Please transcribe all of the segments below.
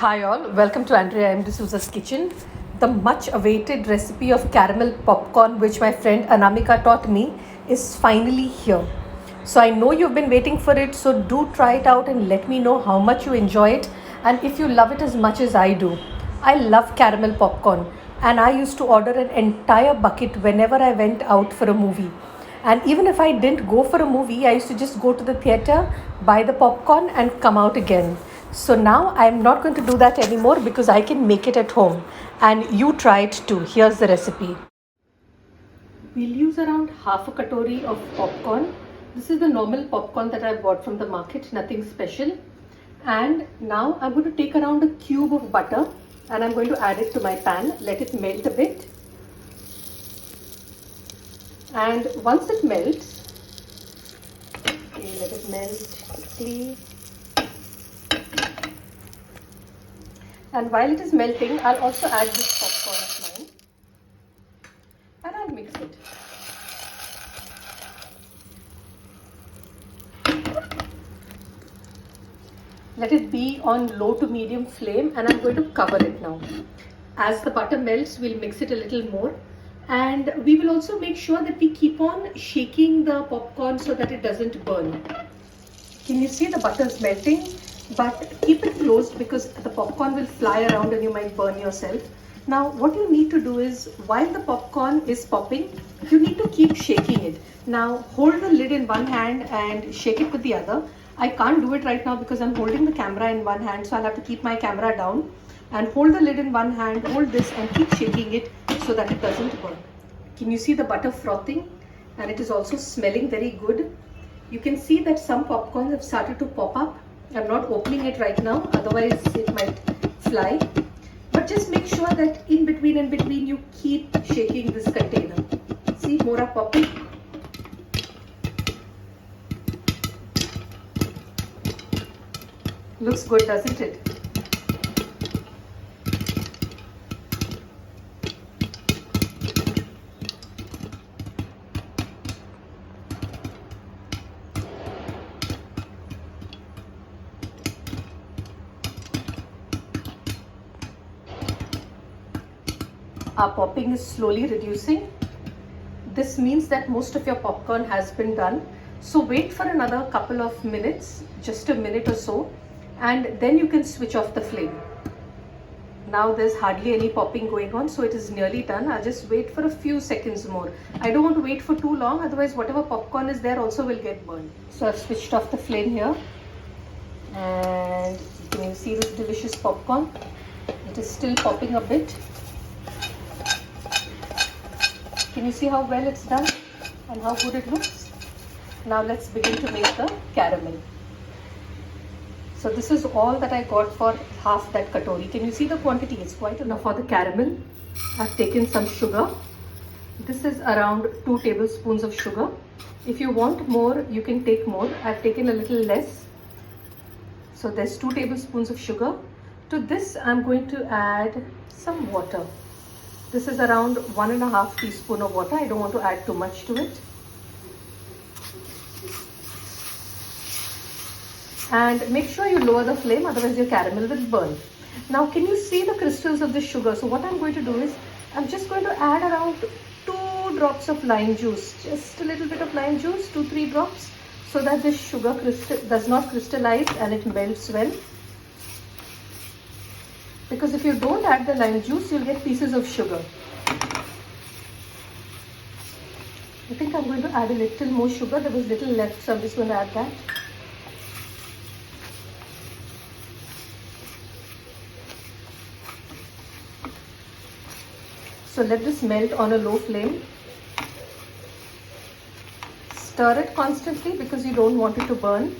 Hi all, welcome to Andrea M. D'Souza's kitchen. The much awaited recipe of caramel popcorn which my friend Anamika taught me is finally here. So I know you've been waiting for it, so do try it out and let me know how much you enjoy it and if you love it as much as I do. I love caramel popcorn and I used to order an entire bucket whenever I went out for a movie. And even if I didn't go for a movie, I used to just go to the theater, buy the popcorn, and come out again. So now I'm not going to do that anymore because I can make it at home. And you try it too. Here's the recipe. We'll use around half a katori of popcorn. This is the normal popcorn that I bought from the market, nothing special. And now I'm going to take around a cube of butter and I'm going to add it to my pan, let it melt a bit. And once it melts, let it melt quickly. And while it is melting, I'll also add this popcorn of mine and I'll mix it. Let it be on low to medium flame and I'm going to cover it now. As the butter melts, we'll mix it a little more. And we will also make sure that we keep on shaking the popcorn so that it doesn't burn. Can you see the butter is melting? But keep it closed because the popcorn will fly around and you might burn yourself. Now what you need to do is, while the popcorn is popping, you need to keep shaking it. Now hold the lid in one hand and shake it with the other. I can't do it right now because I'm holding the camera in one hand, so I'll have to keep my camera down and hold the lid in one hand, hold this and keep shaking it so that it doesn't burn. Can you see the butter frothing? And it is also smelling very good. You can see that some popcorns have started to pop up. I'm not opening it right now, otherwise it might fly. But just make sure that in between you keep shaking this container. See, more are popping. Looks good, doesn't it? Our popping is slowly reducing. This means that most of your popcorn has been done. So wait for another couple of minutes, just a minute or so, and then you can switch off the flame. Now there's hardly any popping going on, so it is nearly done. I'll just wait for a few seconds more. I don't want to wait for too long, otherwise whatever popcorn is there also will get burned. So I've switched off the flame here. And can you see this delicious popcorn? It is still popping a bit. Can you see how well it's done and how good it looks? Now let's begin to make the caramel. So this is all that I got for half that katori. Can you see the quantity? It's quite enough for the caramel. I've taken some sugar. This is around 2 tablespoons of sugar. If you want more, you can take more. I've taken a little less. So there's 2 tablespoons of sugar. To this, I'm going to add some water. This is around 1.5 teaspoons of water. I don't want to add too much to it. And make sure you lower the flame, otherwise your caramel will burn. Now can you see the crystals of the sugar? So what I'm going to do is, I'm just going to add around 2 drops of lime juice. Just a little bit of lime juice, 2-3 drops, so that this sugar does not crystallize and it melts well. Because if you don't add the lime juice, you'll get pieces of sugar. I think I'm going to add a little more sugar. There was little left, so I'm just going to add that. So let this melt on a low flame. Stir it constantly because you don't want it to burn.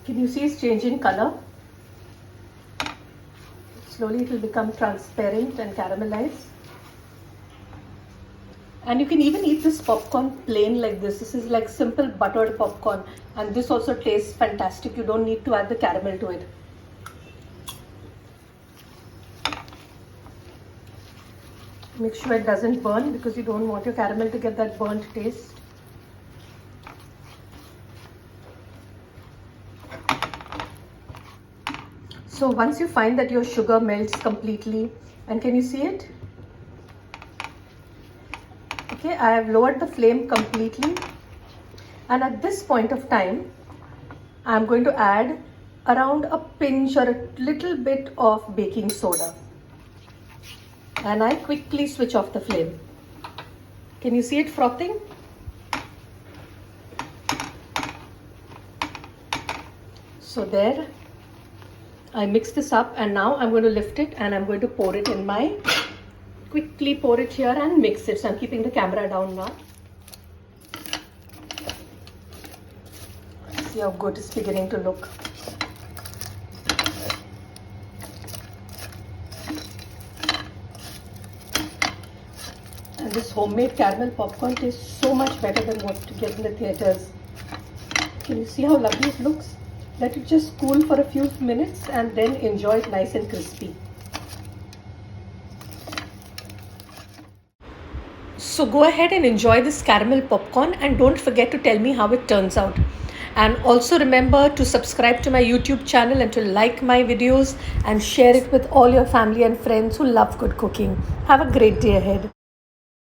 Can you see it's changing color? Slowly it will become transparent and caramelized. And you can even eat this popcorn plain like this. This is like simple buttered popcorn, and this also tastes fantastic. You don't need to add the caramel to it. Make sure it doesn't burn, because you don't want your caramel to get that burnt taste. So once you find that your sugar melts completely, and can you see it? Okay, I have lowered the flame completely, and at this point of time I am going to add around a pinch or a little bit of baking soda, and I quickly switch off the flame. Can you see it frothing? So there, I mix this up, and now I'm going to lift it and I'm going to pour it in my, quickly pour it here and mix it. So I'm keeping the camera down now. See how good it's beginning to look. And this homemade caramel popcorn tastes so much better than what you get in the theaters. Can you see how lovely it looks? Let it just cool for a few minutes and then enjoy it nice and crispy. So go ahead and enjoy this caramel popcorn, and don't forget to tell me how it turns out. And also remember to subscribe to my YouTube channel and to like my videos and share it with all your family and friends who love good cooking. Have a great day ahead.